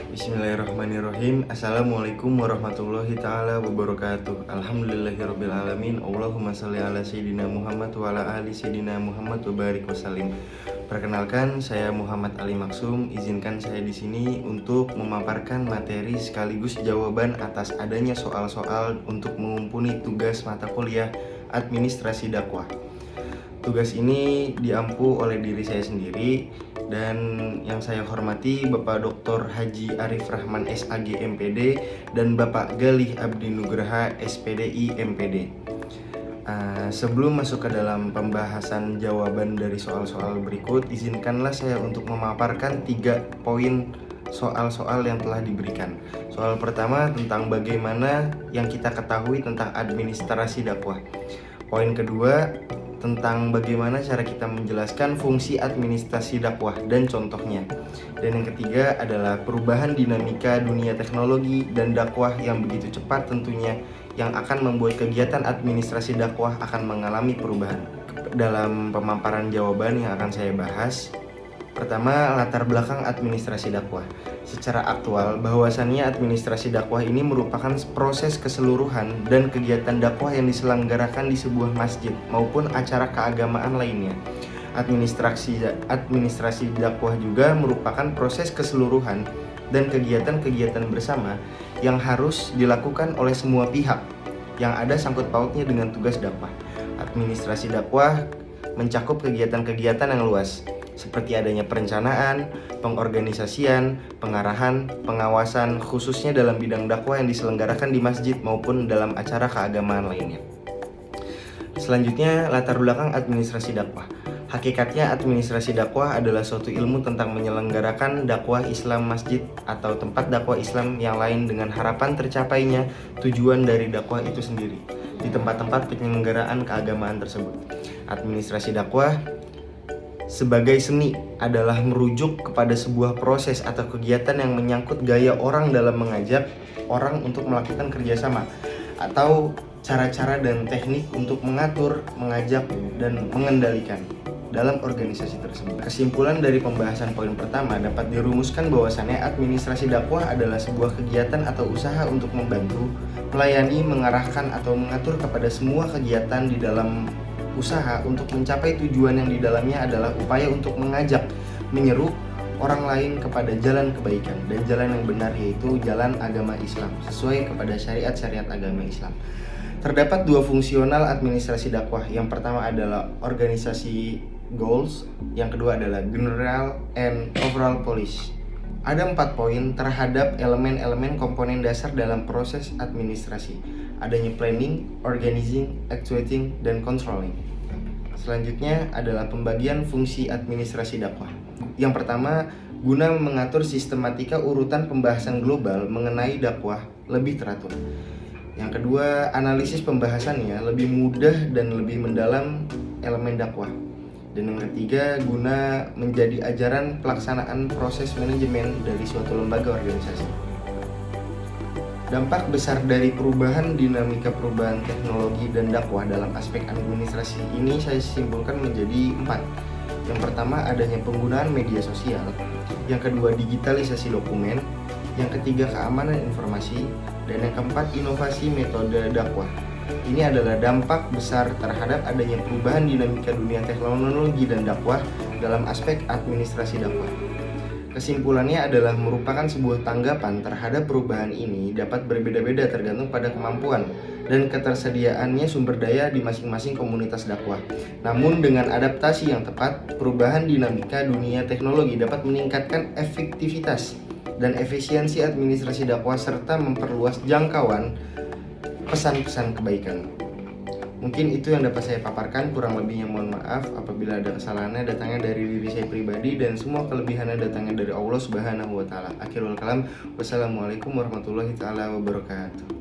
Bismillahirrahmanirrahim. Assalamualaikum warahmatullahi ta'ala wabarakatuh. Alhamdulillahirabbil alamin. Allahumma shalli ala sayyidina Muhammad wa ala ali sayyidina Muhammad wa barik wasallim. Perkenalkan, saya Muhammad Ali Maksum. Izinkan saya di sini untuk memaparkan materi sekaligus jawaban atas adanya soal-soal untuk mengumpuli tugas mata kuliah Administrasi Dakwah. Tugas ini diampu oleh diri saya sendiri dan yang saya hormati Bapak Dr. Haji Arif Rahman SAG MPD dan Bapak Galih Abdi Nugraha SPDI MPD. Sebelum masuk ke dalam pembahasan jawaban dari soal-soal berikut, izinkanlah saya untuk memaparkan 3 poin soal-soal yang telah diberikan. Soal pertama tentang bagaimana yang kita ketahui tentang administrasi dakwah. Poin kedua tentang bagaimana cara kita menjelaskan fungsi administrasi dakwah dan contohnya. Dan yang ketiga adalah perubahan dinamika dunia teknologi dan dakwah yang begitu cepat tentunya, yang akan membuat kegiatan administrasi dakwah akan mengalami perubahan. Dalam pemaparan jawaban yang akan saya bahas, pertama, latar belakang administrasi dakwah. Secara aktual, bahwasannya administrasi dakwah ini merupakan proses keseluruhan dan kegiatan dakwah yang diselenggarakan di sebuah masjid maupun acara keagamaan lainnya. Administrasi dakwah juga merupakan proses keseluruhan dan kegiatan-kegiatan bersama yang harus dilakukan oleh semua pihak yang ada sangkut pautnya dengan tugas dakwah. Administrasi dakwah mencakup kegiatan-kegiatan yang luas, seperti adanya perencanaan, pengorganisasian, pengarahan, pengawasan, khususnya dalam bidang dakwah yang diselenggarakan di masjid maupun dalam acara keagamaan lainnya. Selanjutnya, latar belakang administrasi dakwah. Hakikatnya, administrasi dakwah adalah suatu ilmu tentang menyelenggarakan dakwah Islam masjid atau tempat dakwah Islam yang lain dengan harapan tercapainya tujuan dari dakwah itu sendiri di tempat-tempat penyelenggaraan keagamaan tersebut. Administrasi dakwah sebagai seni adalah merujuk kepada sebuah proses atau kegiatan yang menyangkut gaya orang dalam mengajak orang untuk melakukan kerjasama atau cara-cara dan teknik untuk mengatur, mengajak, dan mengendalikan dalam organisasi tersebut. Kesimpulan dari pembahasan poin pertama dapat dirumuskan bahwasannya administrasi dakwah adalah sebuah kegiatan atau usaha untuk membantu, melayani, mengarahkan, atau mengatur kepada semua kegiatan di dalam usaha untuk mencapai tujuan yang di dalamnya adalah upaya untuk mengajak, menyeru orang lain kepada jalan kebaikan dan jalan yang benar, yaitu jalan agama Islam sesuai kepada syariat-syariat agama Islam. Terdapat 2 fungsional administrasi dakwah. Yang pertama adalah organisasi goals, yang kedua adalah general and overall policy. Ada 4 poin terhadap elemen-elemen komponen dasar dalam proses administrasi. Adanya planning, organizing, actuating, dan controlling. Selanjutnya adalah pembagian fungsi administrasi dakwah. Yang pertama, guna mengatur sistematika urutan pembahasan global mengenai dakwah lebih teratur. Yang kedua, analisis pembahasannya lebih mudah dan lebih mendalam elemen dakwah. Dan yang ketiga, guna menjadi ajaran pelaksanaan proses manajemen dari suatu lembaga organisasi. Dampak besar dari perubahan dinamika perubahan teknologi dan dakwah dalam aspek administrasi ini saya simpulkan menjadi 4. Yang pertama, adanya penggunaan media sosial. Yang kedua, digitalisasi dokumen. Yang ketiga, keamanan informasi. Dan yang keempat, inovasi metode dakwah. Ini adalah dampak besar terhadap adanya perubahan dinamika dunia teknologi dan dakwah dalam aspek administrasi dakwah. Kesimpulannya adalah merupakan sebuah tanggapan terhadap perubahan ini dapat berbeda-beda tergantung pada kemampuan dan ketersediaannya sumber daya di masing-masing komunitas dakwah. Namun dengan adaptasi yang tepat, perubahan dinamika dunia teknologi dapat meningkatkan efektivitas dan efisiensi administrasi dakwah serta memperluas jangkauan pesan-pesan kebaikan. Mungkin itu yang dapat saya paparkan, kurang lebihnya mohon maaf apabila ada kesalahannya datangnya dari diri saya pribadi dan semua kelebihannya datangnya dari Allah Subhanahu wa taala. Akhirul kalam, wassalamualaikum warahmatullahi taala wabarakatuh.